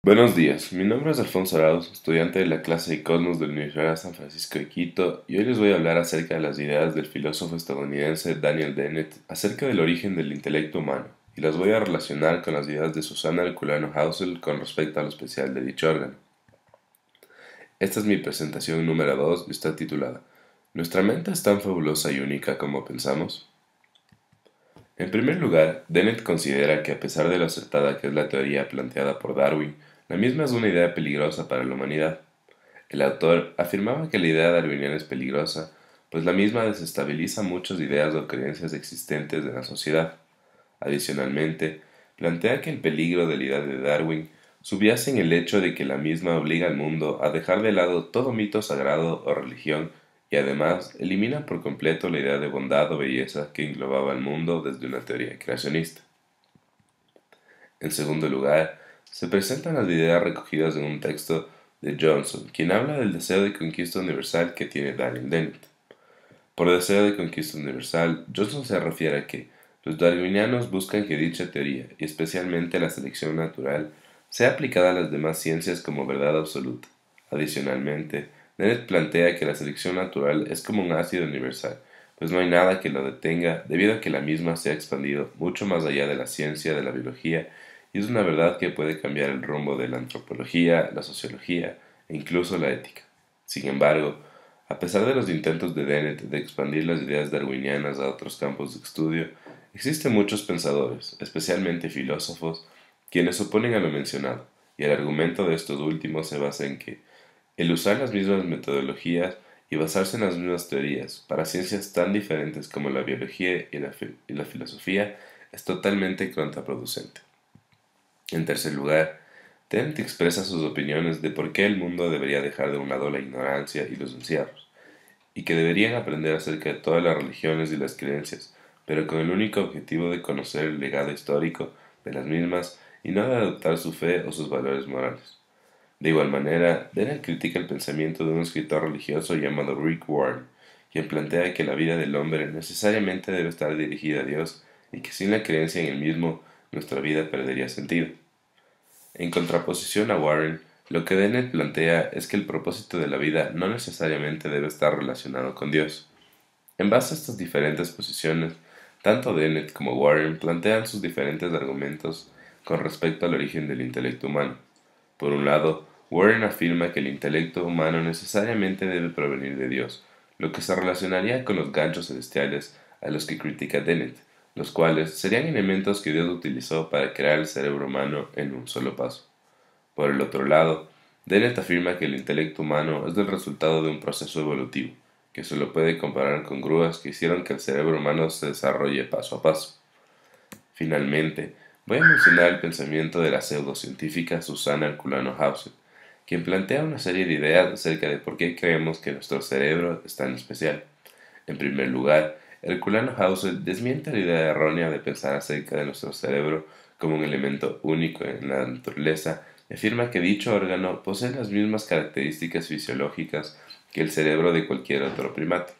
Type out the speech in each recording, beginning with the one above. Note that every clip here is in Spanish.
Buenos días, mi nombre es Alfonso Arauz, estudiante de la clase de Cosmos de la Universidad San Francisco de Quito, y hoy les voy a hablar acerca de las ideas del filósofo estadounidense Daniel Dennett acerca del origen del intelecto humano, y las voy a relacionar con las ideas de Susanna Herculano Hausel con respecto a lo especial de dicho órgano. Esta es mi presentación número 2 y está titulada ¿Nuestra mente es tan fabulosa y única como pensamos? En primer lugar, Dennett considera que a pesar de lo acertada que es la teoría planteada por Darwin, la misma es una idea peligrosa para la humanidad. El autor afirmaba que la idea darwiniana es peligrosa, pues la misma desestabiliza muchas ideas o creencias existentes de la sociedad. Adicionalmente, plantea que el peligro de la idea de Darwin subyace en el hecho de que la misma obliga al mundo a dejar de lado todo mito sagrado o religión y además elimina por completo la idea de bondad o belleza que englobaba al mundo desde una teoría creacionista. En segundo lugar, se presentan las ideas recogidas en un texto de Johnson, quien habla del deseo de conquista universal que tiene Daniel Dennett. Por deseo de conquista universal, Johnson se refiere a que los darwinianos buscan que dicha teoría, y especialmente la selección natural, sea aplicada a las demás ciencias como verdad absoluta. Adicionalmente, Dennett plantea que la selección natural es como un ácido universal, pues no hay nada que lo detenga debido a que la misma se ha expandido mucho más allá de la ciencia de la biología y es una verdad que puede cambiar el rumbo de la antropología, la sociología e incluso la ética. Sin embargo, a pesar de los intentos de Dennett de expandir las ideas darwinianas a otros campos de estudio, existen muchos pensadores, especialmente filósofos, quienes se oponen a lo mencionado, y el argumento de estos últimos se basa en que el usar las mismas metodologías y basarse en las mismas teorías para ciencias tan diferentes como la biología y la filosofía es totalmente contraproducente. En tercer lugar, Dennett expresa sus opiniones de por qué el mundo debería dejar de un lado la ignorancia y los encierros, y que deberían aprender acerca de todas las religiones y las creencias, pero con el único objetivo de conocer el legado histórico de las mismas y no de adoptar su fe o sus valores morales. De igual manera, Dennett critica el pensamiento de un escritor religioso llamado Rick Warren, quien plantea que la vida del hombre necesariamente debe estar dirigida a Dios y que sin la creencia en el mismo, nuestra vida perdería sentido. En contraposición a Warren, lo que Dennett plantea es que el propósito de la vida no necesariamente debe estar relacionado con Dios. En base a estas diferentes posiciones, tanto Dennett como Warren plantean sus diferentes argumentos con respecto al origen del intelecto humano. Por un lado, Warren afirma que el intelecto humano necesariamente debe provenir de Dios, lo que se relacionaría con los ganchos celestiales a los que critica Dennett, los cuales serían elementos que Dios utilizó para crear el cerebro humano en un solo paso. Por el otro lado, Dennett afirma que el intelecto humano es el resultado de un proceso evolutivo, que se lo puede comparar con grúas que hicieron que el cerebro humano se desarrolle paso a paso. Finalmente, voy a mencionar el pensamiento de la pseudocientífica Susanna Herculano Hausel, quien plantea una serie de ideas acerca de por qué creemos que nuestro cerebro es tan especial. En primer lugar, Herculano Hausel desmiente la idea errónea de pensar acerca de nuestro cerebro como un elemento único en la naturaleza y afirma que dicho órgano posee las mismas características fisiológicas que el cerebro de cualquier otro primate.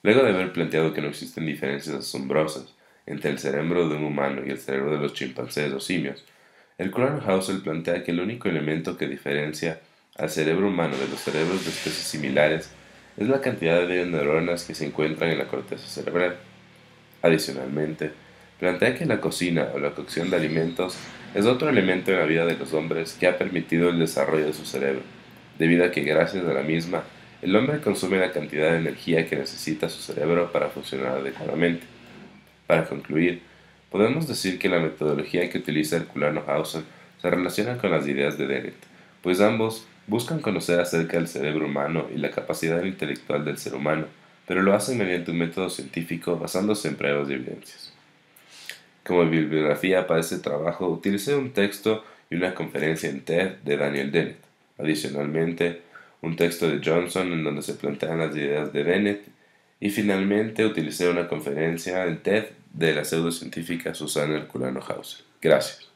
Luego de haber planteado que no existen diferencias asombrosas entre el cerebro de un humano y el cerebro de los chimpancés o simios, el Herculano Hausel plantea que el único elemento que diferencia al cerebro humano de los cerebros de especies similares es la cantidad de neuronas que se encuentran en la corteza cerebral. Adicionalmente, plantea que la cocina o la cocción de alimentos es otro elemento en la vida de los hombres que ha permitido el desarrollo de su cerebro, debido a que gracias a la misma, el hombre consume la cantidad de energía que necesita su cerebro para funcionar adecuadamente. Para concluir, podemos decir que la metodología que utiliza Herculano Hausel se relaciona con las ideas de Dennett, pues ambos buscan conocer acerca del cerebro humano y la capacidad intelectual del ser humano, pero lo hacen mediante un método científico basándose en pruebas y evidencias. Como bibliografía para este trabajo utilicé un texto y una conferencia en TED de Daniel Dennett. Adicionalmente, un texto de Johnson en donde se plantean las ideas de Dennett y finalmente utilicé una conferencia en TED de la pseudocientífica Susanna Herculano Hausel. Gracias.